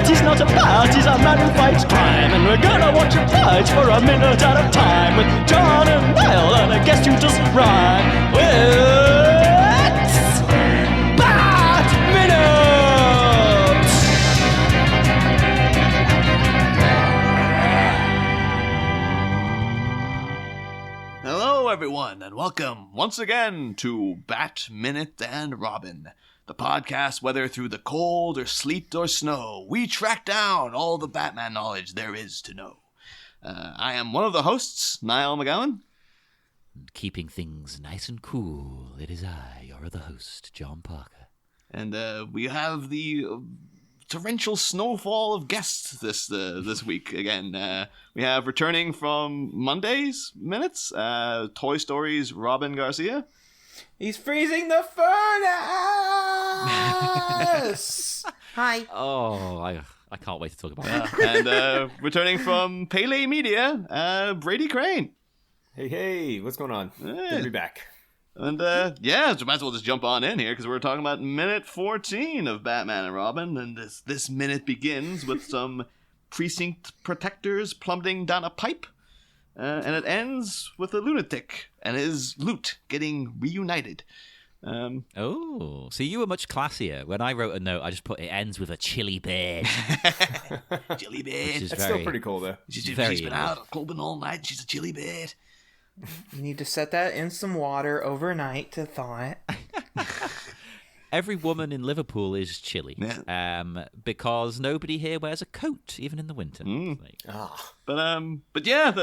He's not a bat, he's a man who fights crime. And we're gonna watch him fight for a minute at a time. With John and Niall and a guest who doesn't rhyme. It's Bat Minute! Hello everyone, and welcome once again to Bat Minute and Robin. The podcast, whether through the cold or sleet or snow, we track down all the Batman knowledge there is to know. I am one of the hosts, Niall McGowan. Keeping things nice and cool, it is I, your other host, John Parker. And we have the torrential snowfall of guests this week again. We have returning from Monday's Minutes, Toy Story's Robin Garcia. He's freezing the furnace! Hi. Oh, I can't wait to talk about that. And returning from Pele Media, Brady Crane. Hey, what's going on? Good to be back. And yeah, so might as well just jump on in here because we're talking about minute 14 of Batman and Robin, and this minute begins with some precinct protectors plummeting down a pipe. And it ends with a lunatic and his loot getting reunited. Oh, so you were much classier. When I wrote a note, I just put it ends with a chilly bird. Chilly bird. That's still pretty cool, though. She's been out clubbing all night. She's a chilly bird. You need to set that in some water overnight to thaw it. Every woman in Liverpool is chilly, because nobody here wears a coat, even in the winter. But yeah,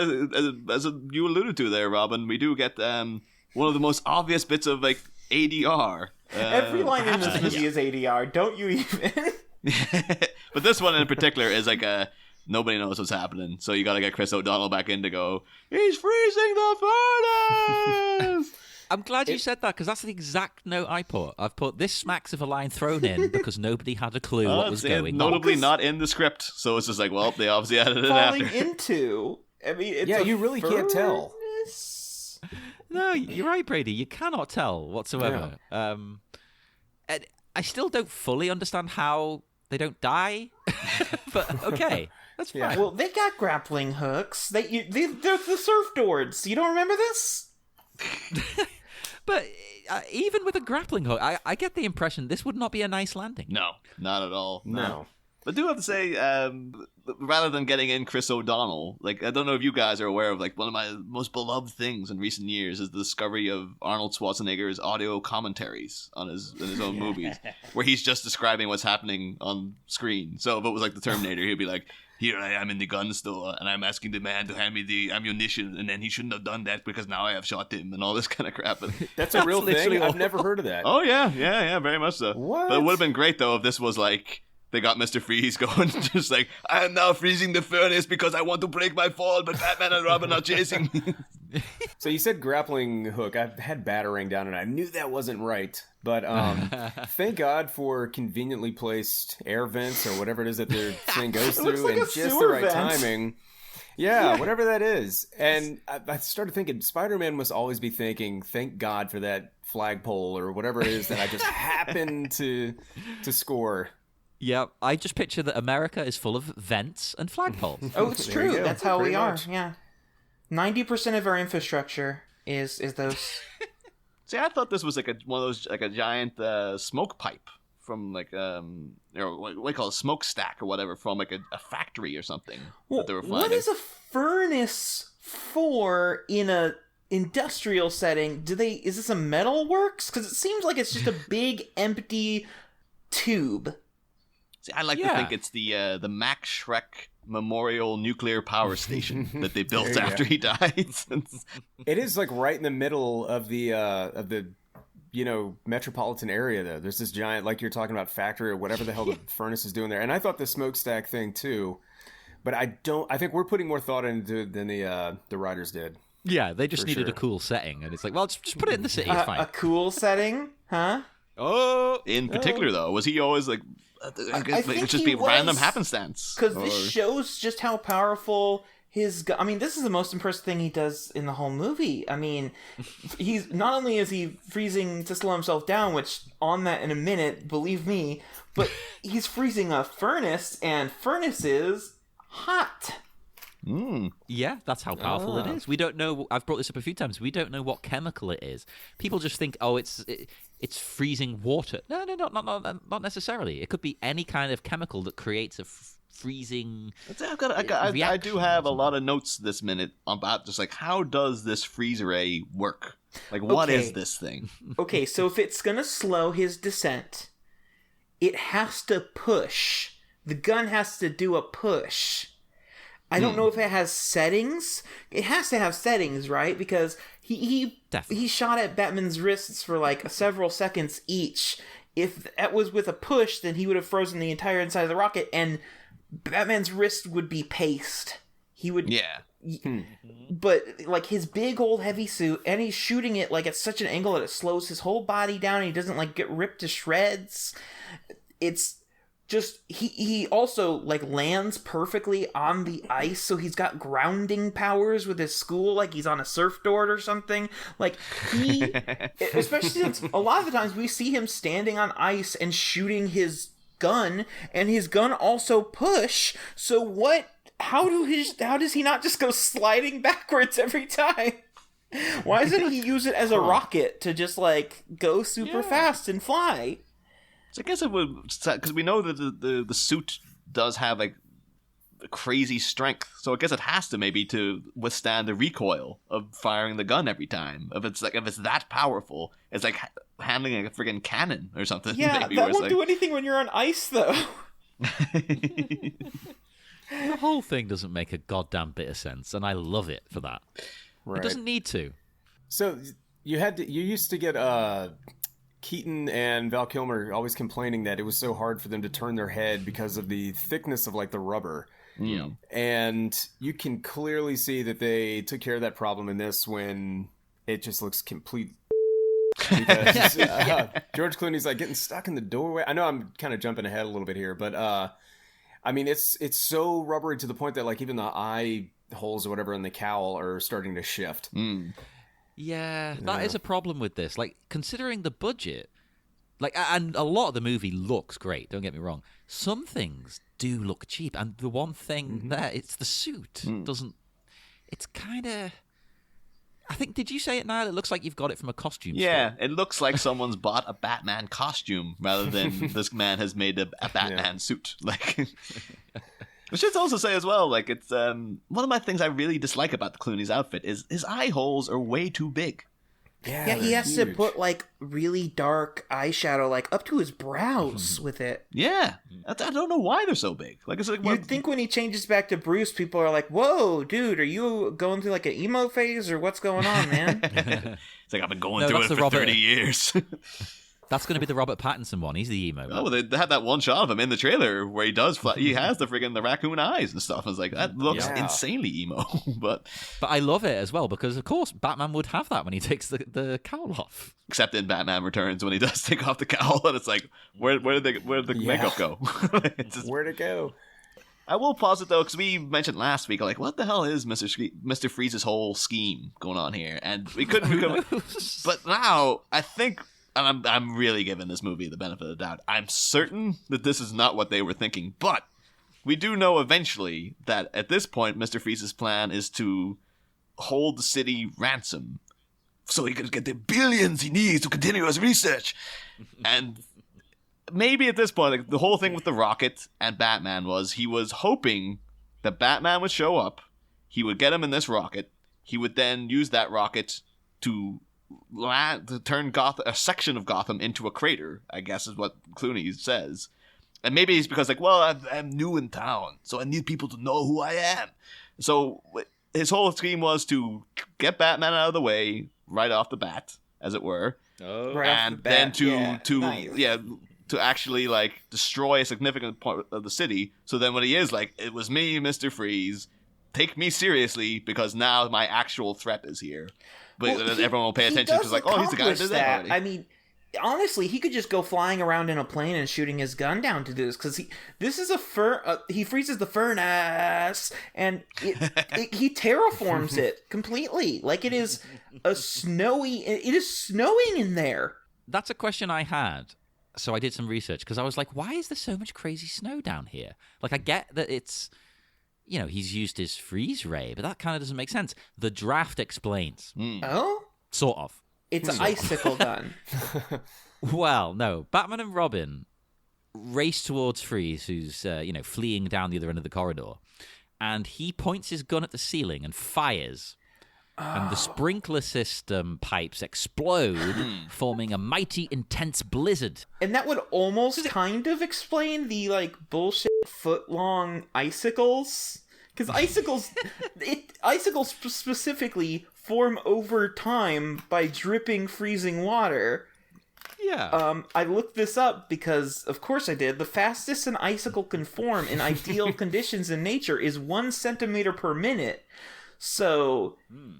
as you alluded to there, Robin, we do get one of the most obvious bits of like ADR. Every line in this movie is ADR. Don't you even? But this one in particular is like nobody knows what's happening, so you got to get Chris O'Donnell back in to go, he's freezing the furnace. I'm glad you said that, because that's the exact note I put. I've put, this smacks of a line thrown in because nobody had a clue what was going on. Notably not in the script, so it's just like, well, they obviously added it after. Falling into. I mean, it's you really can't tell. No, you're right, Brady. You cannot tell whatsoever. Yeah. And I still don't fully understand how they don't die, but okay, that's fine. Well, they got grappling hooks. They're the surf lords. You don't remember this? But even with a grappling hook, I get the impression this would not be a nice landing. No, not at all. No. But I do have to say, rather than getting in Chris O'Donnell, like, I don't know if you guys are aware of, like, one of my most beloved things in recent years is the discovery of Arnold Schwarzenegger's audio commentaries in his own movies, where he's just describing what's happening on screen. So if it was like the Terminator, he'd be like, here I am in the gun store, and I'm asking the man to hand me the ammunition, and then he shouldn't have done that because now I have shot him, and all this kind of crap. That's a real thing? I've never heard of that. Oh, yeah, very much so. What? But it would have been great, though, if this was like, they got Mr. Freeze going, just like, I am now freezing the furnace because I want to break my fall, but Batman and Robin are chasing me. So you said grappling hook. I had battering down, and I knew that wasn't right. But thank God for conveniently placed air vents or whatever it is that the thing goes through, like and just the right vent. timing. Yeah, whatever that is. And I started thinking, Spider-Man must always be thinking, thank God for that flagpole or whatever it is that I just happened to score. Yeah, I just picture that America is full of vents and flagpoles. Oh, it's true. That's how Pretty we are. much. Yeah. 90% of our infrastructure is those. See, I thought this was like one of those, like a giant smoke pipe from like, what do you call it, a smokestack or whatever, from like a factory or something that they were finding. What is a furnace for in a industrial setting? Is this a metal works? Because it seems like it's just a big empty tube. See, I like to think it's the Max Schreck Memorial Nuclear Power Station that they built after he died. It is like right in the middle of the metropolitan area though. There's this giant, like you're talking about, factory or whatever the hell the furnace is doing there. And I thought the smokestack thing too, but I think we're putting more thought into it than the writers did. Yeah, they just needed a cool setting, and it's like, well, just put it in the city, it's fine. A cool setting, huh? Oh, in particular though, was he always like? I guess it would just be random happenstance. Because this shows just how powerful his gun. I mean, this is the most impressive thing he does in the whole movie. I mean, he's not only is he freezing to slow himself down, which on that in a minute, believe me, but he's freezing a furnace, and furnace is hot. Yeah, that's how powerful it is. We don't know. I've brought this up a few times. We don't know what chemical it is. People just think, oh, it's freezing water. No, not necessarily. It could be any kind of chemical that creates a freezing. I do have a lot of notes this minute about just like, how does this freeze ray work? Like, what is this thing? Okay, so if it's gonna slow his descent, it has to push. The gun has to do a push. I don't know if it has settings. It has to have settings, right? Because he shot at Batman's wrists for like several seconds each. If that was with a push, then he would have frozen the entire inside of the rocket, and Batman's wrist would be paste. He would... Yeah. But, like, his big old heavy suit, and he's shooting it, like, at such an angle that it slows his whole body down, and he doesn't, like, get ripped to shreds. It's just... He also, like, lands perfectly on the ice, so he's got grounding powers with his school, like he's on a surfboard or something. Like, he... especially since a lot of the times we see him standing on ice and shooting his gun, and his gun also push, so what... How does he not just go sliding backwards every time? Why doesn't he use it as a rocket to just, like, go super fast and fly? So I guess it would, because we know that the suit does have, like, crazy strength, so I guess it has to maybe to withstand the recoil of firing the gun every time. If it's that powerful, it's like handling a friggin' cannon or something. Yeah, maybe, that won't do anything when you're on ice, though. The whole thing doesn't make a goddamn bit of sense, and I love it for that. Right. It doesn't need to. So you used to get Keaton and Val Kilmer always complaining that it was so hard for them to turn their head because of the thickness of like the rubber. Yeah. And you can clearly see that they took care of that problem in this when it just looks complete. Because George Clooney's like getting stuck in the doorway. I know I'm kind of jumping ahead a little bit here, but I mean, it's so rubbery to the point that like even the eye holes or whatever in the cowl are starting to shift. Yeah, that is a problem with this. Like, considering the budget, like, and a lot of the movie looks great, don't get me wrong. Some things do look cheap, and the one thing there, it's the suit. Doesn't... It's kind of... I think, did you say it now? It looks like you've got it from a costume Yeah, store. it looks like someone's bought a Batman costume rather than this man has made a Batman suit. Like, I should also say as well, like, it's one of my things I really dislike about the Clooney's outfit is his eye holes are way too big. Yeah, he has to put, like, really dark eyeshadow, like, up to his brows with it. Yeah, I don't know why they're so big. Like, it's like You'd think when he changes back to Bruce, people are like, whoa, dude, are you going through, like, an emo phase, or what's going on, man? It's like, I've been going through it for 30 years. That's going to be the Robert Pattinson one. He's the emo. Oh, they had that one shot of him in the trailer where he does he has the raccoon eyes and stuff. I was like, that looks insanely emo. But I love it as well because, of course, Batman would have that when he takes the cowl off. Except in Batman Returns when he does take off the cowl and it's like, where did the makeup go? Where'd it go? I will pause it though, because we mentioned last week, like, what the hell is Mr. Freeze's whole scheme going on here? And we couldn't. But now I think. And I'm really giving this movie the benefit of the doubt. I'm certain that this is not what they were thinking, but we do know eventually that at this point, Mr. Freeze's plan is to hold the city ransom so he can get the billions he needs to continue his research. And maybe at this point, like, the whole thing with the rocket and Batman was he was hoping that Batman would show up, he would get him in this rocket, he would then use that rocket to turn a section of Gotham into a crater, I guess is what Clooney says. And maybe it's because, like, well, I'm new in town, so I need people to know who I am. So his whole scheme was to get Batman out of the way right off the bat, as it were. And then to actually, like, destroy a significant part of the city. So then when he is like, it was me, Mr. Freeze, take me seriously because now my actual threat is here. But everyone will pay attention because, like, oh, he's the guy who did that already. I mean, honestly, he could just go flying around in a plane and shooting his gun down to do this, because this is he freezes the furnace, and he terraforms it completely. Like, it is snowing in there. That's a question I had. So I did some research, because I was like, why is there so much crazy snow down here? Like, I get that it's, he's used his freeze ray, but that kind of doesn't make sense. The draft explains. Oh? Sort of. It's an icicle gun. Well, no. Batman and Robin race towards Freeze, who's, fleeing down the other end of the corridor. And he points his gun at the ceiling and fires. And the sprinkler system pipes explode, forming a mighty, intense blizzard. And that would almost kind of explain the, bullshit foot-long icicles. Because icicles specifically form over time by dripping freezing water. Yeah. I looked this up because, of course I did. The fastest an icicle can form in ideal conditions in nature is 1 centimeter per minute. So,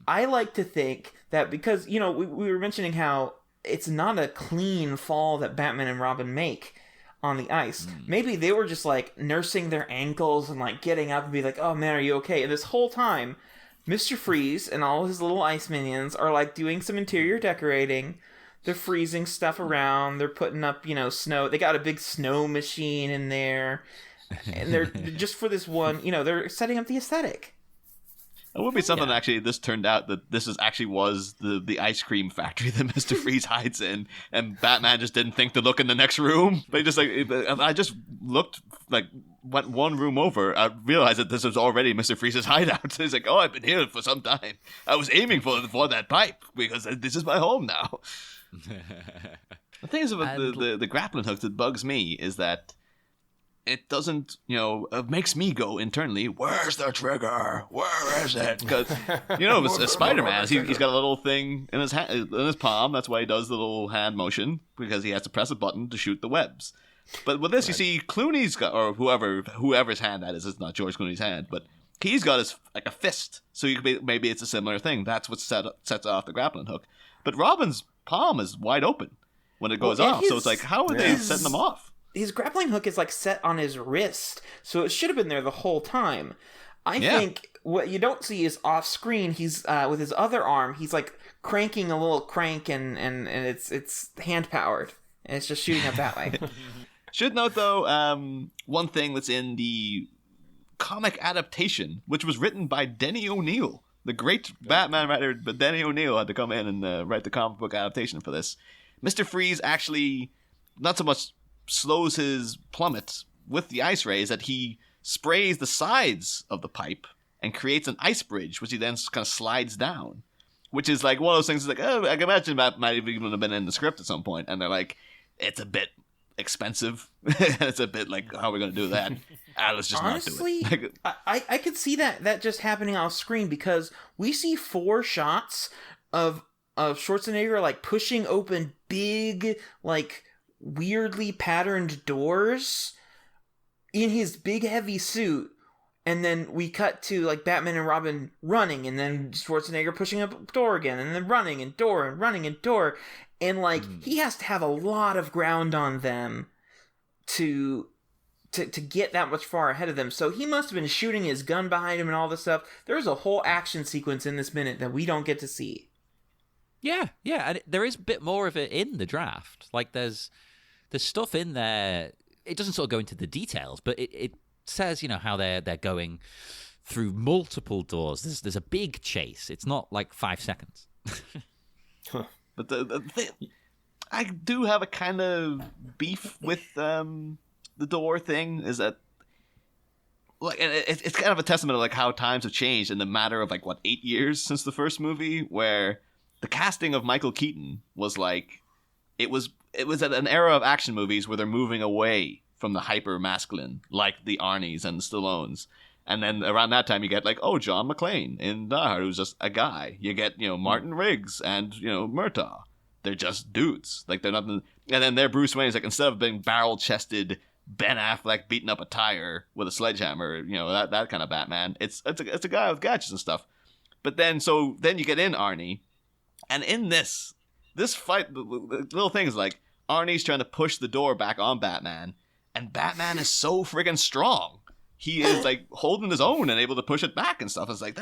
I like to think that because, we were mentioning how it's not a clean fall that Batman and Robin make on the ice. Maybe they were just, nursing their ankles and, getting up and be like, oh, man, are you okay? And this whole time, Mr. Freeze and all his little ice minions are, doing some interior decorating. They're freezing stuff around. They're putting up, snow. They got a big snow machine in there. And they're, just for this one, they're setting up the aesthetic. It would be something actually. This turned out that this was the ice cream factory that Mr. Freeze hides in, and Batman just didn't think to look in the next room. But just I just looked went one room over. I realized that this was already Mr. Freeze's hideout. So he's like, "Oh, I've been here for some time. I was aiming for that pipe because this is my home now." The thing is about the grappling hook that bugs me is that it doesn't, it makes me go internally, where's the trigger? Where is it? Because, Spider-Man, he's got a little thing in his palm. That's why he does the little hand motion, because he has to press a button to shoot the webs. But with this, you see, Clooney's got, or whoever's hand that is, it's not George Clooney's hand, but he's got his, a fist. So maybe it's a similar thing. That's what sets off the grappling hook. But Robin's palm is wide open when it goes off. So it's how are they setting them off? His grappling hook is set on his wrist, so it should have been there the whole time. I think what you don't see is off screen. He's with his other arm. He's cranking a little crank, and it's hand powered, and it's just shooting up that way. Should note though, one thing that's in the comic adaptation, which was written by Denny O'Neil, the great Batman writer, but Denny O'Neil had to come in and write the comic book adaptation for this. Mr. Freeze actually not so much slows his plummet with the ice rays that he sprays the sides of the pipe and creates an ice bridge, which he then kind of slides down, which is one of those things I can imagine that might even have been in the script at some point, and they're like, it's a bit expensive. It's a bit how are we going to do that? Let's just honestly, not do it. I could see that just happening off screen, because we see 4 shots of Schwarzenegger pushing open big weirdly patterned doors in his big heavy suit, and then we cut to Batman and Robin running, and then Schwarzenegger pushing up a door again, and then running and door, and he has to have a lot of ground on them to get that much far ahead of them. So he must have been shooting his gun behind him and all this stuff. There's a whole action sequence in this minute that we don't get to see. Yeah, and there is a bit more of it in the draft. There's stuff in there. It doesn't sort of go into the details, but it says, how they're going through multiple doors. There's a big chase. It's not 5 seconds. But the thing, I do have a kind of beef with the door thing. Is that it's kind of a testament of how times have changed in the matter of 8 years since the first movie, where the casting of Michael Keaton was it was at an era of action movies where they're moving away from the hyper masculine, like the Arnies and the Stallones. And then around that time you get John McClane in Die Hard, who's just a guy. You get, Martin Riggs and, Murtaugh. They're just dudes. They're nothing. And then their Bruce Wayne is instead of being barrel-chested Ben Affleck beating up a tire with a sledgehammer, that kind of Batman. It's a guy with gadgets and stuff. But then you get in Arnie, and in this, this fight, the little things like Arnie's trying to push the door back on Batman, and Batman is so friggin' strong. He is like holding his own and able to push it back and stuff. It's like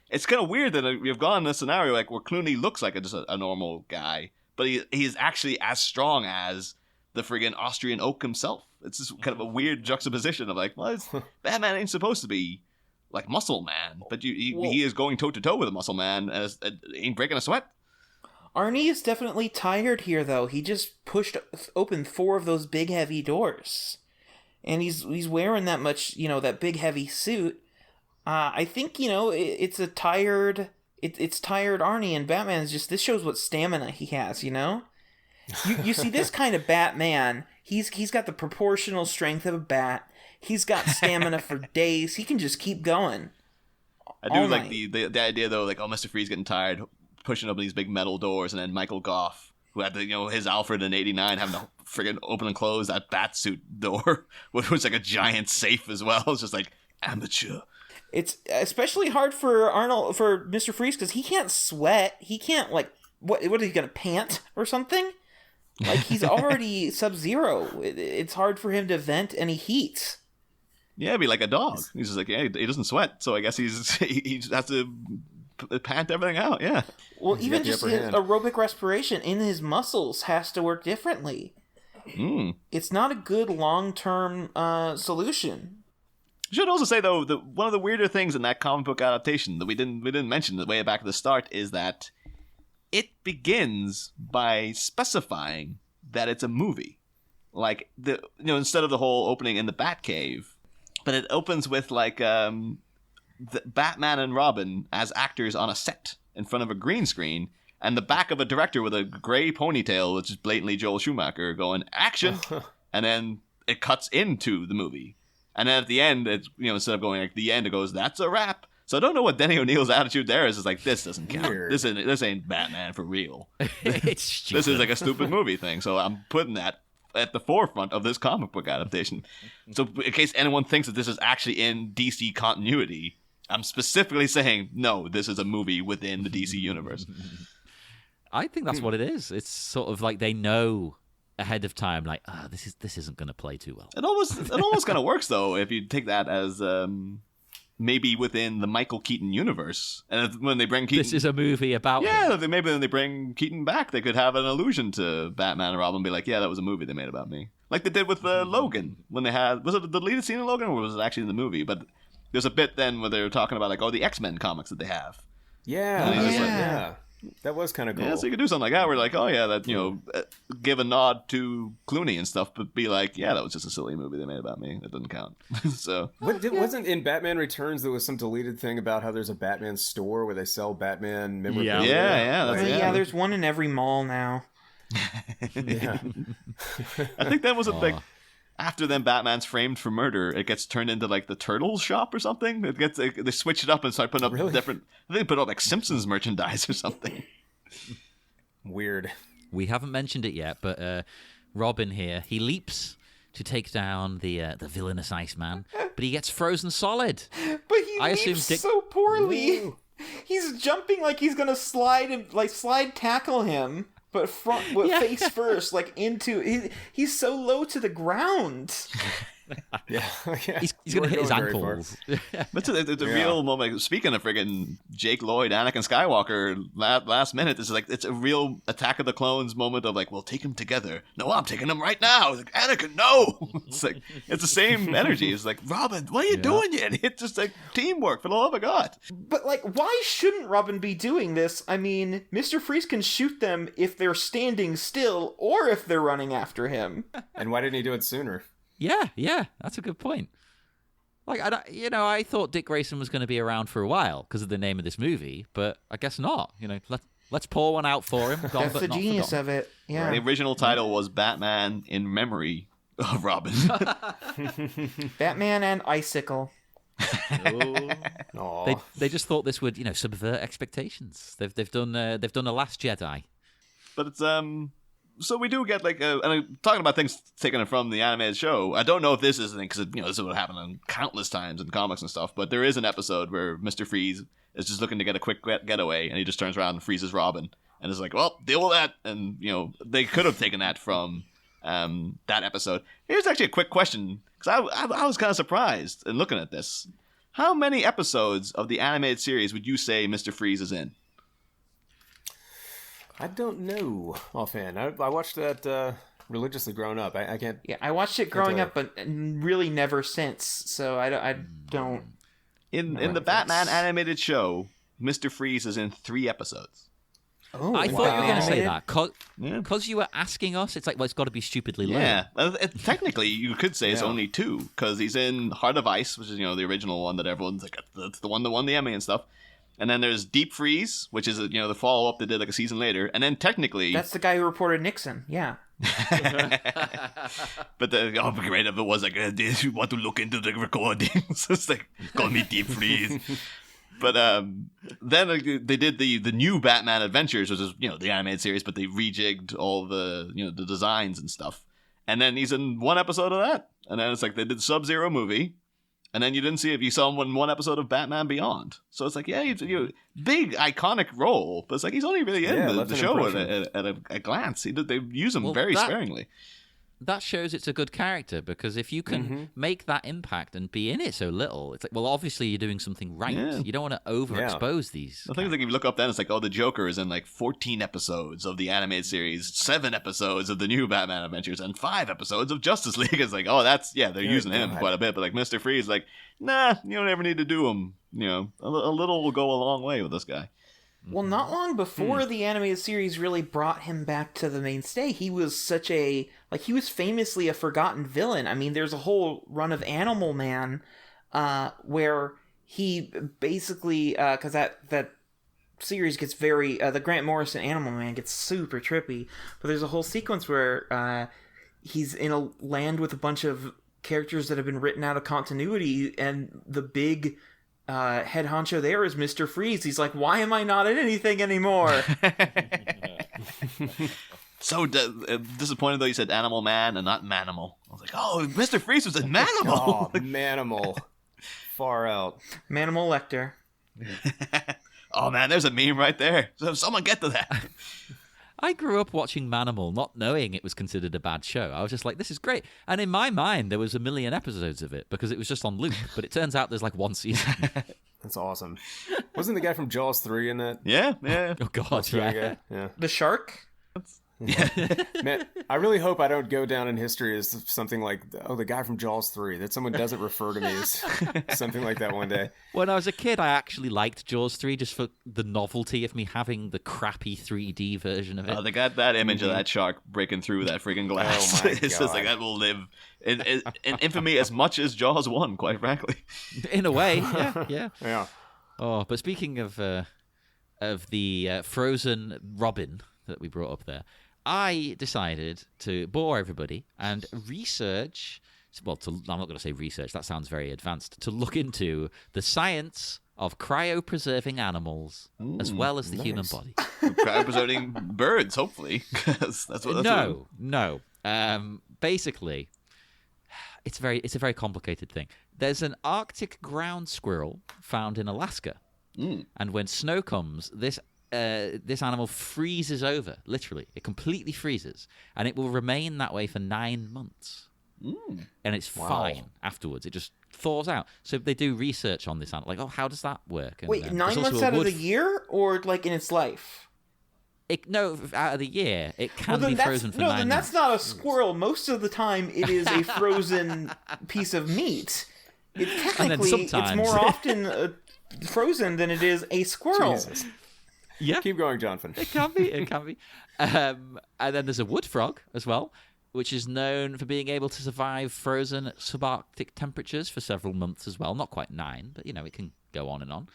it's kind of weird that we've gone in a scenario like where Clooney looks like just a normal guy, but he is actually as strong as the friggin' Austrian oak himself. It's just kind of a weird juxtaposition of like, well, Batman ain't supposed to be like Muscle Man, but he is going toe to toe with a Muscle Man and ain't breaking a sweat. Arnie is definitely tired here, though. He just pushed open 4 of those big heavy doors, and he's wearing that much, that big heavy suit. I think it's a tired. It's tired Arnie, and Batman's just, this shows what stamina he has. You see this kind of Batman. He's got the proportional strength of a bat. He's got stamina for days. He can just keep going. I do like the idea though, like, Mr. Freeze getting tired, pushing open these big metal doors, and then Michael Gough, who had his Alfred in '89, having to friggin' open and close that bat suit door, which was like a giant safe as well. It's just like amateur. It's especially hard for Mr. Freeze, because he can't sweat. He can't, like, what is he gonna pant or something? Like, he's already Sub-Zero. It's hard for him to vent any heat. Yeah, it'd be like a dog. He's just like, yeah, he doesn't sweat, so I guess he has to pant everything out. Yeah. Well, even just his aerobic respiration in his muscles has to work differently. It's not a good long-term solution. I should also say though, one of the weirder things in that comic book adaptation that we didn't mention the way back at the start is that it begins by specifying that it's a movie. Like, instead of the whole opening in the Batcave, but it opens with like the Batman and Robin as actors on a set in front of a green screen, and the back of a director with a gray ponytail, which is blatantly Joel Schumacher, going action, and then it cuts into the movie, and then at the end, it's instead of going like the end, it goes, that's a wrap. So I don't know what Denny O'Neil's attitude there is. It's like, this doesn't count. Weird. This ain't Batman for real. It's stupid. This is like a stupid movie thing. So I'm putting that at the forefront of this comic book adaptation. So in case anyone thinks that this is actually in DC continuity, I'm specifically saying, no, this is a movie within the DC universe. I think that's what it is. It's sort of like they know ahead of time, like, this isn't going to play too well. It almost kind of works though if you take that as maybe within the Michael Keaton universe, and when they bring Keaton, this is a movie about him. Maybe when they bring Keaton back, they could have an allusion to Batman and Robin, and be like, yeah, that was a movie they made about me, like they did with Logan when they had, was it the deleted scene in Logan, or was it actually in the movie? But there's a bit then where they were talking about like, the X-Men comics that they have. Yeah. That was kind of cool. Yeah, so you could do something like that, where like, oh yeah, that give a nod to Clooney and stuff, but be like, yeah, that was just a silly movie they made about me. That doesn't count. So wasn't in Batman Returns there was some deleted thing about how there's a Batman store where they sell Batman memorabilia? Yeah. There's one in every mall now. Yeah. I think that was a big. After then, Batman's framed for murder, it gets turned into like the Turtles shop or something. They switch it up and start putting up different. They put up like Simpsons merchandise or something. Weird. We haven't mentioned it yet, but Robin here, he leaps to take down the villainous Iceman, but he gets frozen solid. But he leaps so poorly. Ooh. He's jumping like he's gonna slide tackle him. But face first, like into he's so low to the ground. Yeah. He's gonna hit his ankles. But it's a real moment. Speaking of friggin' Jake Lloyd, Anakin Skywalker, last minute, it's a real Attack of the Clones moment of like, we'll take him together. No, I'm taking him right now. It's like, Anakin, no. It's like, it's the same energy. It's like, Robin, what are you doing yet? It's just like teamwork, for the love of God. But like, why shouldn't Robin be doing this? I mean, Mr. Freeze can shoot them if they're standing still or if they're running after him. And why didn't he do it sooner? Yeah, that's a good point. Like, I thought Dick Grayson was going to be around for a while because of the name of this movie, but I guess not. Let's pour one out for him. That's the genius of it. Yeah. The original title was Batman in Memory of Robin. Batman and Icicle. They just thought this would subvert expectations. They've done The Last Jedi. But it's so we do get like and I'm talking about things taken from the animated show. I don't know if this is an thing, because this is what happened on countless times in comics and stuff, but there is an episode where Mr. Freeze is just looking to get a quick getaway, and he just turns around and freezes Robin, And it's like, well, deal with that. And, they could have taken that from that episode. Here's actually a quick question, because I was kind of surprised in looking at this. How many episodes of the animated series would you say Mr. Freeze is in? I don't know offhand. I watched that religiously growing up. I can't. Yeah, I watched it growing up, but really never since. So I don't. In the Batman animated show, Mr. Freeze is in 3 episodes. Oh, I thought you were going to say wow. that. Because you were asking us, it's like, well, it's got to be stupidly low. Yeah, technically you could say it's only 2, because he's in Heart of Ice, which is the original one that everyone's like, that's the one that won the Emmy and stuff. And then there's Deep Freeze, which is the follow up they did like a season later. And then technically, that's the guy who reported Nixon. Yeah. But great if it was like, do you want to look into the recordings? It's like, call me Deep Freeze. But then they did the new Batman Adventures, which is the animated series, but they rejigged all the the designs and stuff. And then he's in 1 episode of that. And then it's like they did Sub-Zero movie. And then you didn't see if you saw him in 1 episode of Batman Beyond. So it's like, yeah, he's big iconic role, but it's like he's only really in the show at a glance. They use him very sparingly. That shows it's a good character, because if you can make that impact and be in it so little, it's like, well, obviously you're doing something right. Yeah. You don't want to overexpose these. The thing is, like, if you look up then, it's like, the Joker is in like 14 episodes of the animated series, 7 episods of the new Batman Adventures, and 5 episodes of Justice League. It's like, they're using him quite a bit, but like Mr. Freeze, like, nah, you don't ever need to do him. A little will go a long way with this guy. Well, not long before the animated series really brought him back to the mainstay, he was he was famously a forgotten villain. I mean, there's a whole run of Animal Man, where he basically, because that series gets very, the Grant Morrison Animal Man gets super trippy, but there's a whole sequence where he's in a land with a bunch of characters that have been written out of continuity, and the big head honcho there is Mr. Freeze. He's like, why am I not in anything anymore? So disappointed though you said Animal Man and not Manimal. I was like, Mr. Freeze was in Manimal. Manimal. Far out. Manimal Lecter. Oh man, there's a meme right there. So someone get to that. I grew up watching Manimal, not knowing it was considered a bad show. I was just like, this is great. And in my mind, there was 1 million episodes of it because it was just on loop. But it turns out there's like 1 season. That's awesome. Wasn't the guy from Jaws 3 in that? Yeah. Oh, God, yeah. The shark? Man, I really hope I don't go down in history as something like, the guy from Jaws 3, that someone doesn't refer to me as something like that one day. When I was a kid, I actually liked Jaws 3 just for the novelty of me having the crappy 3D version of it. They got that image of that shark breaking through that freaking glass. Oh my It's just like, that will live in infamy as much as Jaws 1, quite frankly. In a way, yeah. Yeah. Oh, but speaking of the frozen robin that we brought up there, I decided to bore everybody and research. Well, I'm not going to say research. That sounds very advanced. To look into the science of cryopreserving animals as well as the human body. Cryopreserving birds, hopefully. That's what. No. Basically, it's a very complicated thing. There's an Arctic ground squirrel found in Alaska, and when snow comes, this animal freezes over, literally. It completely freezes, and it will remain that way for 9 months. And it's fine afterwards. It just thaws out. So they do research on this animal, like, how does that work? And, wait, 9 months out of the year, or like in its life? No, out of the year. It can be frozen for 9 months. No, then that's not a squirrel. Most of the time, it is a frozen piece of meat. Technically, it's more often frozen than it is a squirrel. Jesus. Yeah, keep going, Jonathan. It can be. And then there's a wood frog as well, which is known for being able to survive frozen at subarctic temperatures for several months as well. Not quite 9, but it can go on and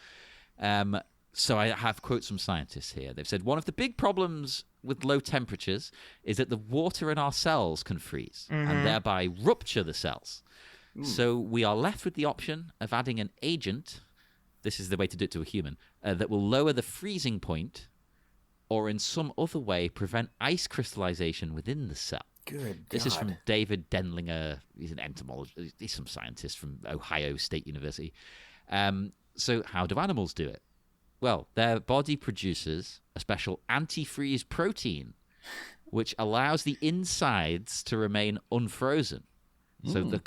on. So I have quotes from scientists here. They've said one of the big problems with low temperatures is that the water in our cells can freeze and thereby rupture the cells. So we are left with the option of adding an agent. This is the way to do it to a human, that will lower the freezing point or in some other way prevent ice crystallization within the cell. Good This God. is from David Denlinger. He's an entomologist. He's some scientist from Ohio State University. So how do animals do it? their body produces a special antifreeze protein, which allows the insides to remain unfrozen. So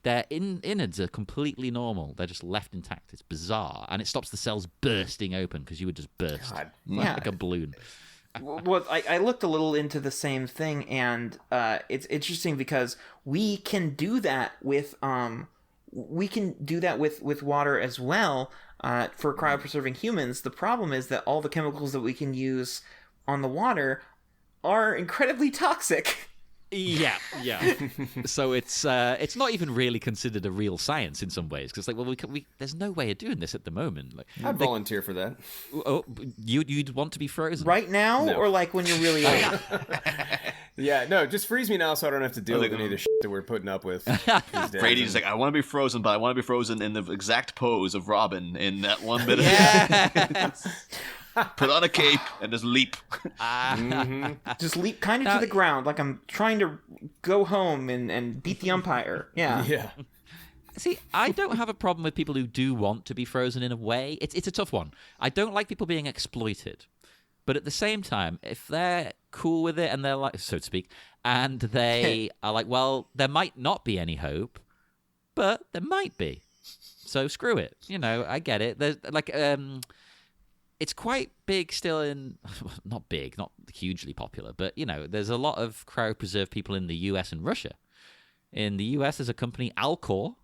their innards are completely normal. They're just left intact. It's bizarre. And it stops the cells bursting open because you would just burst like a balloon. Well, I looked a little into the same thing, and it's interesting because we can do that with water as well for cryopreserving humans. The problem is that all the chemicals that we can use on the water are incredibly toxic. Yeah. So it's not even really considered a real science in some ways, because there's no way of doing this at the moment. I'd volunteer for that. Oh, you'd want to be frozen Right now, No. or like when you're really old? Yeah, no, just freeze me now so I don't have to deal with any of the shit that we're putting up with these days. Brady's like, I want to be frozen, but I want to be frozen in the exact pose of Robin in that one bit of put on a cape and just leap. Just leap kind of to the ground, like I'm trying to go home and beat the umpire. Yeah. See, I don't have a problem with people who do want to be frozen in a way. It's a tough one. I don't like people being exploited. But at the same time, if they're cool with it and they're like, so to speak, and they are like, well, there might not be any hope, but there might be. So screw it. I get it. There's it's quite big still in, not big, not hugely popular, but, there's a lot of cryopreserved people in the US and Russia. In the US, there's a company, Alcor,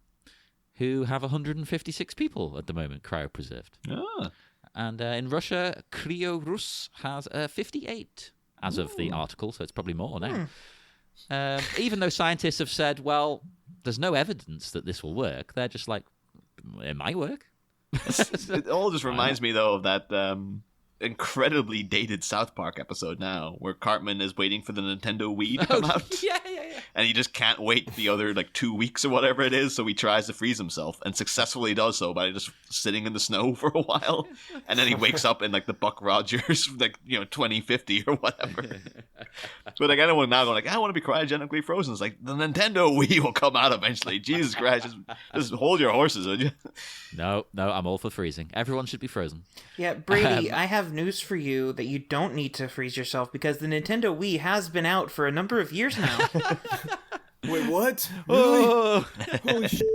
who have 156 people at the moment cryopreserved. Oh. And in Russia, Cryorus has 58 as of the article, so it's probably more now. Even though scientists have said, well, there's no evidence that this will work, they're just like, it might work. It all just reminds me, though, of that incredibly dated South Park episode now, where Cartman is waiting for the Nintendo Wii to come out. Yeah. And he just can't wait the other 2 weeks or whatever it is, so he tries to freeze himself and successfully does so by just sitting in the snow for a while, and then he wakes up in the Buck Rogers 2050 or whatever. But anyone now going I want to be cryogenically frozen. It's like the Nintendo Wii will come out eventually. Jesus Christ, just hold your horses, would you? No, I'm all for freezing. Everyone should be frozen. Yeah, Brady, I have news for you that you don't need to freeze yourself because the Nintendo Wii has been out for a number of years now. Wait, what? Really? Holy shit.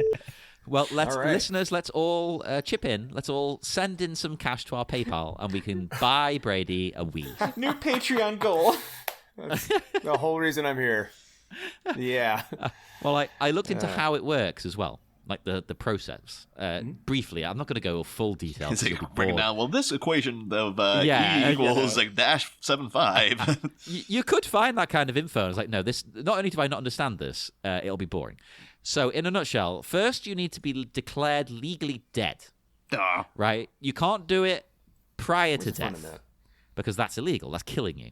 Well, right. listeners, let's all chip in. Let's all send in some cash to our PayPal, and we can buy Brady a Wii. New Patreon goal. That's the whole reason I'm here. Yeah. Well, I looked into how it works as well, like the process. Briefly, I'm not going to go full detail. It's you'll be breaking bored. down. Well, this equation of E equals dash 75. You could find that kind of info. It's like, no, this. Not only do I not understand this, it'll be boring. So, in a nutshell, first you need to be declared legally dead. Right? You can't do it prior to death because that's illegal. That's killing you.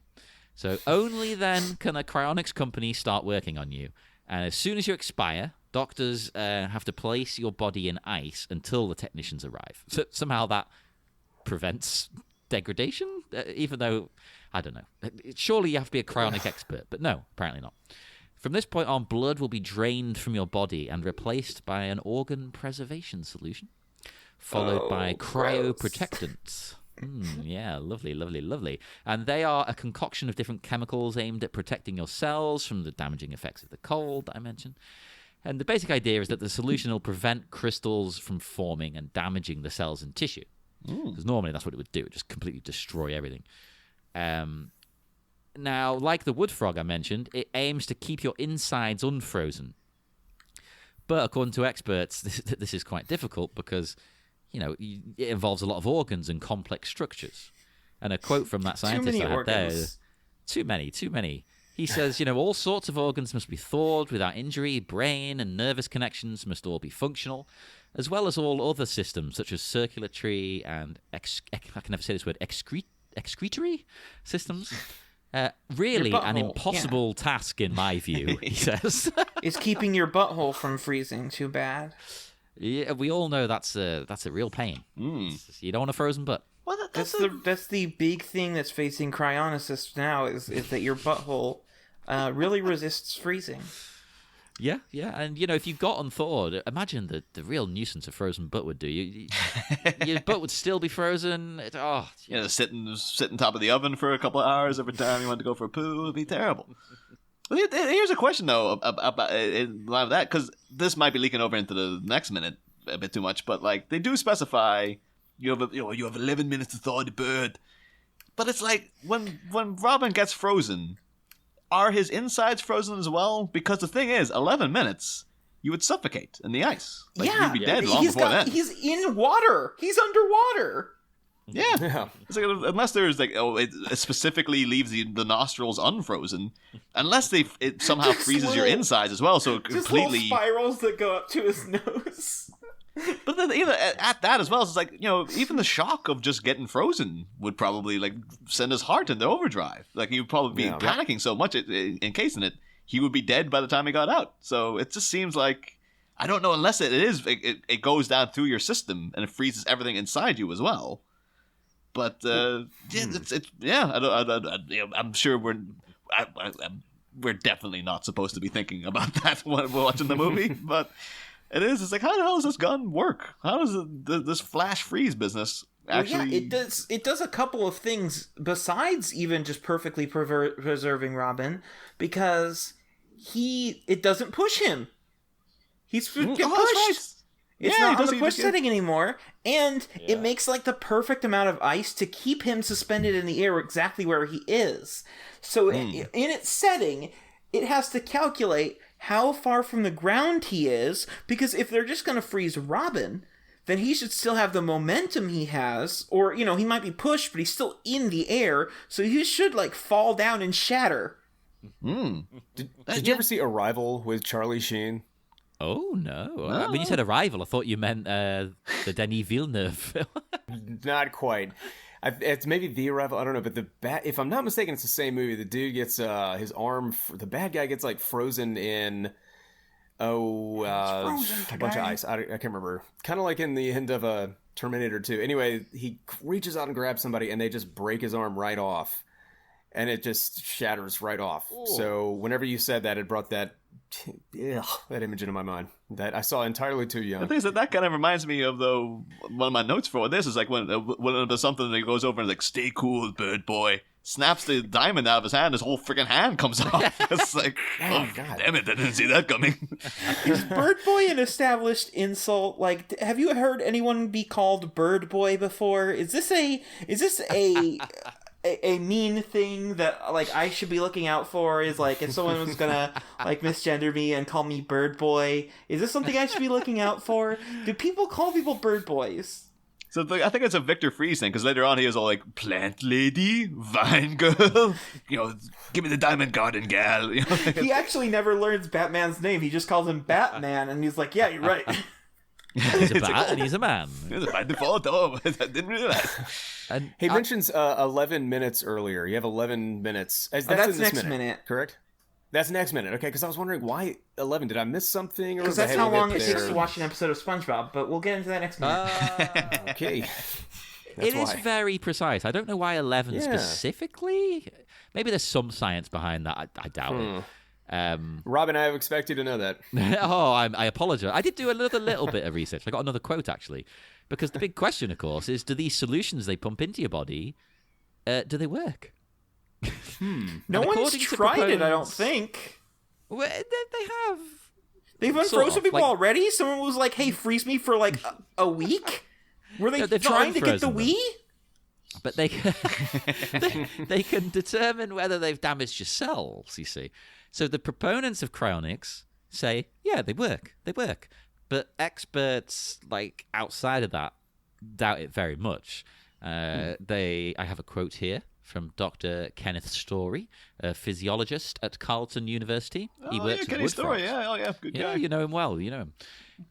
So only then can a cryonics company start working on you. And as soon as you expire, doctors have to place your body in ice until the technicians arrive. So somehow that prevents degradation, even though, I don't know. Surely you have to be a cryonic expert, but no, apparently not. From this point on, blood will be drained from your body and replaced by an organ preservation solution, followed by cryoprotectants. Yeah, lovely. And they are a concoction of different chemicals aimed at protecting your cells from the damaging effects of the cold that I mentioned. And the basic idea is that the solution will prevent crystals from forming and damaging the cells and tissue. Because normally that's what it would do. It would just completely destroy everything. Now, like the wood frog I mentioned, it aims to keep your insides unfrozen. But according to experts, this is quite difficult because, it involves a lot of organs and complex structures. And a quote from that scientist I had there, too many. He says, all sorts of organs must be thawed without injury, brain and nervous connections must all be functional, as well as all other systems such as circulatory and, I can never say this word, excretory systems. Really an impossible task in my view, he says. Is keeping your butthole from freezing too bad? Yeah, we all know that's a real pain. You don't want a frozen butt. Well, That's the big thing that's facing cryonicists now is that your butthole really resists freezing. Yeah, and if you got unthawed, imagine the real nuisance a frozen butt would do. Your butt would still be frozen. Sit on top of the oven for a couple of hours every time you want to go for a poo. It'd be terrible. Well, here's a question though about in line with that, because this might be leaking over into the next minute a bit too much, but like they do specify you have 11 minutes to thaw the bird, but it's like when Robin gets frozen. Are his insides frozen as well? Because the thing is, 11 minutes, you would suffocate in the ice. You'd be dead long before then. He's in water. He's underwater. Yeah. It's like, unless there's it specifically leaves the nostrils unfrozen, unless it somehow freezes your insides as well, so it completely just little spirals that go up to his nose. But then even at that as well, it's like, even the shock of just getting frozen would probably send his heart into overdrive. He'd probably be panicking so much encasing it, he would be dead by the time he got out. So it just seems like, I don't know, unless it goes down through your system and it freezes everything inside you as well. But I'm sure we're definitely not supposed to be thinking about that when we're watching the movie, but. It's like, how the hell does this gun work? How does this flash freeze business actually... it does a couple of things besides even just perfectly preserving Robin, because it doesn't push him. He's get pushed. Right. It's not on the push setting anymore, and it makes the perfect amount of ice to keep him suspended in the air exactly where he is. So in its setting, it has to calculate how far from the ground he is, because if they're just going to freeze Robin, then he should still have the momentum he has, or, he might be pushed, but he's still in the air, so he should, fall down and shatter. Did you ever see Arrival with Charlie Sheen? Oh, no. When you said Arrival, I thought you meant the Denis Villeneuve film. Not quite. It's maybe The Arrival, I don't know, but if I'm not mistaken, it's the same movie. The dude gets his arm, the bad guy gets frozen in a bunch of ice. I can't remember. Kind of like in the end of Terminator 2. Anyway, he reaches out and grabs somebody, and they just break his arm right off, and it just shatters right off. Ooh. So whenever you said that, it brought that image into my mind that I saw entirely too young. The thing is that kind of reminds me of one of my notes for this is when there's something that goes over and stay cool, bird boy, snaps the diamond out of his hand, his whole freaking hand comes off. It's like, oh God, damn it, I didn't see that coming. Is bird boy an established insult? Have you heard anyone be called bird boy before? Is this a mean thing that I should be looking out for? Is if someone was gonna misgender me and call me bird boy, is this something I should be looking out for? Do people call people bird boys? So I think it's a Victor Fries thing, because later on he was all plant lady, vine girl, give me the diamond garden gal. He actually never learns Batman's name. He just calls him Batman, and he's like, yeah, you're right. He's a bat and he's a man. By default, I didn't realize. And he mentions 11 minutes earlier. You have 11 minutes. That's in this next minute. Correct? That's next minute. Okay, because I was wondering why 11. Did I miss something? Because that's how long it takes to watch an episode of SpongeBob, but we'll get into that next minute. Okay. It is very precise. I don't know why 11 specifically. Maybe there's some science behind that. I doubt it. Robin, I have expected you to know that. I apologize. I did do another little bit of research. I got another quote, actually. Because the big question, of course, is do these solutions they pump into your body, do they work? No one's tried it, I don't think. Well, they have. They've unfrozen people already? Someone was like, hey, freeze me for a week? Were they trying to get the Wii? But they can determine whether they've damaged your cells, you see. So the proponents of cryonics say, yeah, they work. They work. But experts outside of that doubt it very much. I have a quote here from Dr. Kenneth Story, a physiologist at Carleton University. He works at Woodford. Story, yeah, good guy. You know him well, you know him.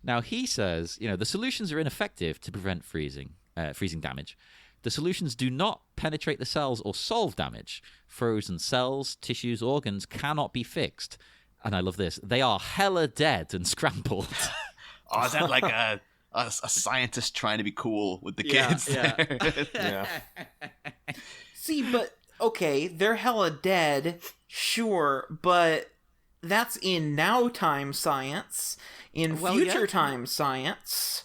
Now he says, the solutions are ineffective to prevent freezing damage. The solutions do not penetrate the cells or solve damage. Frozen cells, tissues, organs cannot be fixed. And I love this. They are hella dead and scrambled. Oh, is that a scientist trying to be cool with the kids? Yeah. See, but, okay, they're hella dead, sure, but that's in now time science. In future time science.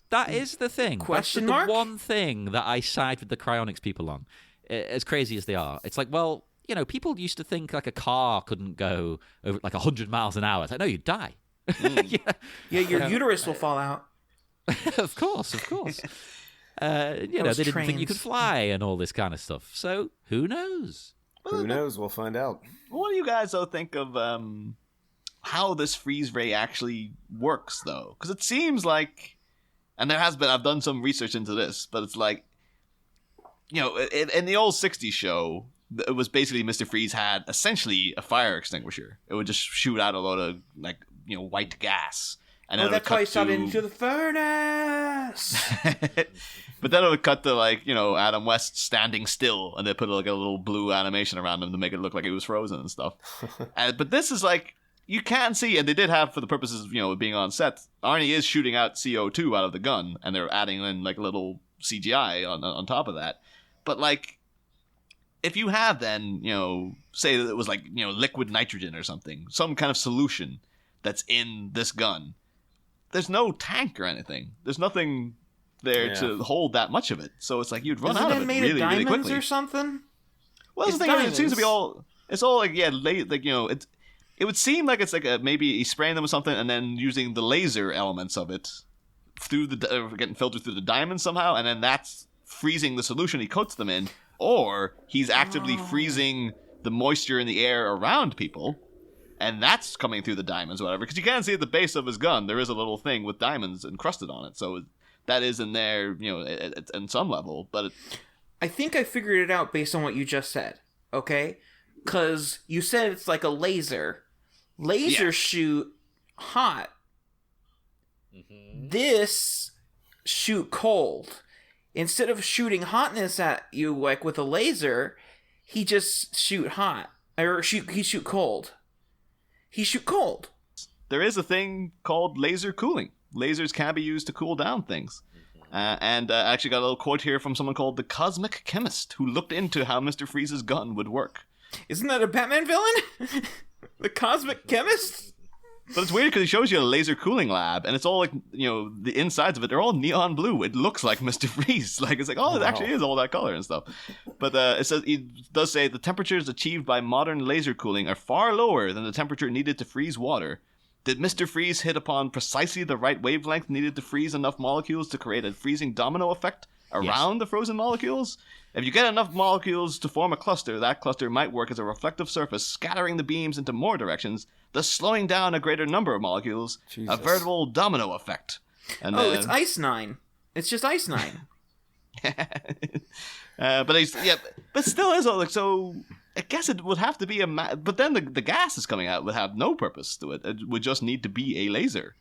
That is the thing. Question That's mark? the one thing that I side with the cryonics people on, as crazy as they are. It's like, well, you know, people used to think like a car couldn't go over like 100 miles an hour. It's like, no, you'd die. Yeah, your uterus will fall out. Of course. You know, Those they didn't think you could trains. fly and all this kind of stuff. So who knows? Who knows? We'll find out. What do you guys though think of how this freeze ray actually works though? Because it seems like, and there has been, I've done some research into this, but it's like, you know, in the old '60s show, it was basically Mr. Freeze had essentially a fire extinguisher. It would just shoot out a load of like, you know, white gas. And then it would that's why he cut shot to... into the furnace. But then it would cut to like, you know, Adam West standing still, and they put like a little blue animation around him to make it look like he was frozen and stuff. But this is like, you can see, and they did have, for the purposes of, you know, being on set, Arnie is shooting out CO2 out of the gun, and they're adding in like a little CGI on top of that. But like, if you have then, you know, say that it was like, you know, liquid nitrogen or something, some kind of solution that's in this gun, there's no tank or anything. There's nothing there to hold that much of it. So it's like you'd run Isn't out it of it made really, of really diamonds quickly. or something? Well, that's It's the thing. I mean, it seems to be diamonds. it's all like, yeah, like, you know, it would seem like it's like maybe he's spraying them with something and then using the laser elements of it through getting filtered through the diamond somehow, and then that's freezing the solution he coats them in, or he's actively freezing the moisture in the air around people, and that's coming through the diamonds or whatever. Because you can see at the base of his gun there is a little thing with diamonds encrusted on it, so that is in there, you know, in some level. But I think I figured it out based on what you just said, okay? Because you said it's like a laser. Lasers shoot hot. This shoot cold. Instead of shooting hotness at you like with a laser, he just shoot hot. Or he shoot cold. He shoot cold. there is a thing called laser cooling. Lasers can be used to cool down things. And I actually got a little quote here from someone called the Cosmic Chemist, who looked into how Mr. Freeze's gun would work. Isn't that a Batman villain? The Cosmic Chemist? But it's weird because he shows you a laser cooling lab, and it's all like, you know, the insides of it, they're all neon blue. It looks like Mr. Freeze. Like, it's like, oh, it actually is all that color and stuff. But it says, he does say the temperatures achieved by modern laser cooling are far lower than the temperature needed to freeze water. Did Mr. Freeze hit upon precisely the right wavelength needed to freeze enough molecules to create a freezing domino effect around the frozen molecules? If you get enough molecules to form a cluster, that cluster might work as a reflective surface, scattering the beams into more directions, thus slowing down a greater number of molecules, Jesus. a veritable domino effect. And, It's Ice Nine. It's just Ice Nine. but still is like, so. I guess it would have to be but then the gas is coming out would have no purpose to it. It would just need to be a laser.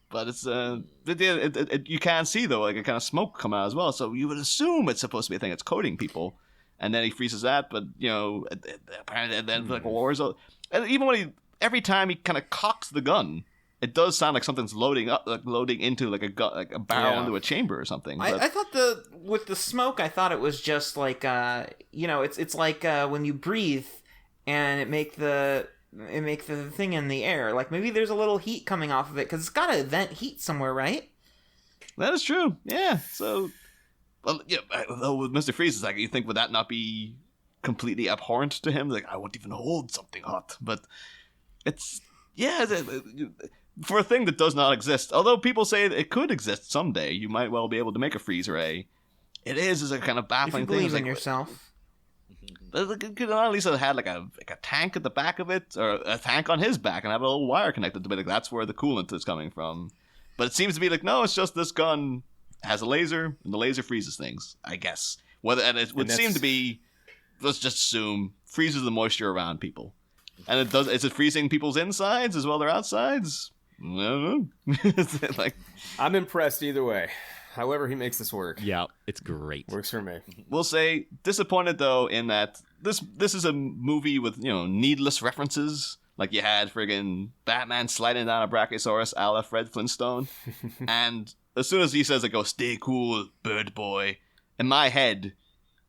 But it's you can see though like a kind of smoke come out as well. So you would assume it's supposed to be a thing that's coating people, and then he freezes that. But you know, apparently then like war result. And even when every time he kind of cocks the gun, it does sound like something's loading into like a barrel into a chamber or something. I thought with the smoke, I thought it was just like it's like when you breathe and it make the thing in the air. Like maybe there's a little heat coming off of it because it's got to vent heat somewhere, right? That is true. Yeah. So, well, yeah. Though with Mr. Freeze, it's like you think would that not be completely abhorrent to him? Like I won't even hold something hot, but it's for a thing that does not exist, although people say that it could exist someday, you might well be able to make a freeze ray. It is a kind of If baffling you thing. believe It's in like, yourself. it could at least have had like a tank at the back of it, or a tank on his back, and have a little wire connected to it. Like that's where the coolant is coming from. But it seems to be like, no, it's just this gun has a laser, and the laser freezes things, I guess. It would seem to be, let's just assume, freezes the moisture around people. And it does. Is it freezing people's insides as well as their outsides? I don't know. Like, I'm impressed either way. However he makes this work. Yeah, it's great. Works for me. we'll say disappointed though in that this is a movie with, you know, needless references. Like you had friggin' Batman sliding down a Brachiosaurus a la Fred Flintstone. And as soon as he says, like, oh, stay cool, bird boy, in my head,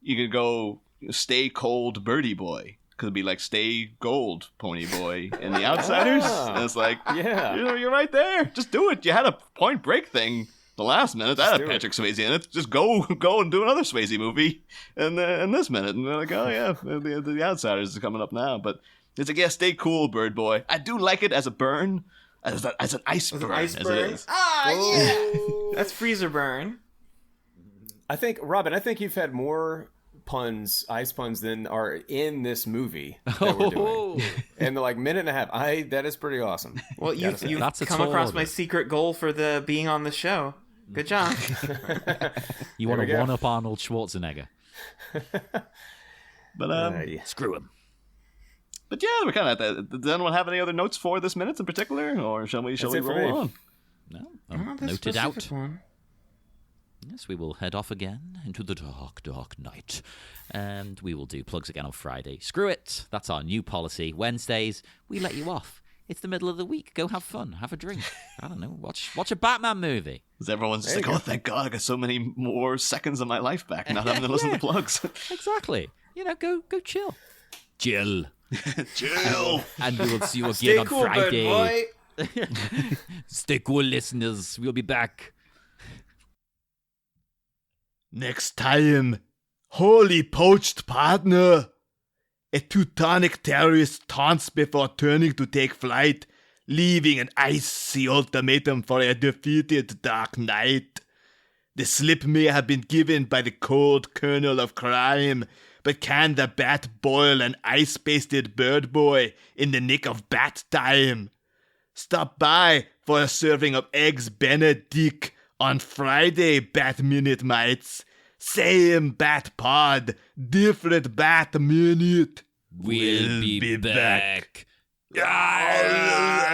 you could go, stay cold, birdie boy. could be like Stay Gold, Pony Boy, in The Outsiders. And it's like, Yeah. you're right there. Just do it. You had a Point Break thing the last minute. That had do it. Patrick Swayze in it. Just go and do another Swayze movie in this minute. And they're like, oh yeah, the Outsiders is coming up now. But it's like, yeah, stay cool, Bird Boy. I do like it as a burn, as an ice burn, as it is. Ah, yeah. That's freezer burn. I think, Robin, you've had more ice puns than are in this movie that we're doing. And like minute and a half. That is pretty awesome. Well, you've That's a come tall across order. my secret goal for the being on the show. Good job. You There want we to go. one-up Arnold Schwarzenegger. But Yeah. Screw him. But yeah, we're kind of at that. Does anyone have any other notes for this minute in particular, or shall we it for me. roll on? No, Not this noted out. specific one. Yes, we will head off again into the dark, dark night. And we will do plugs again on Friday. Screw it. That's our new policy. Wednesdays, we let you off. It's the middle of the week. Go have fun. Have a drink. I don't know. Watch a Batman movie. Because everyone's just There like, you oh, go. thank God, I got so many more seconds of my life back not having to listen to plugs. Exactly. Go chill. Chill. Chill. And we will see you again Stay on cool, Bird Friday. Boy. Stay cool, listeners. We'll be back. Next time, holy poached partner! A Teutonic terrorist taunts before turning to take flight, leaving an icy ultimatum for a defeated Dark Knight. The slip may have been given by the cold kernel of crime, but can the bat boil an ice-basted bird boy in the nick of bat time? Stop by for a serving of Eggs Benedict on Friday, Bat Minute mates. Same Bat Pod, different Bat Minute. We'll be back. Arr.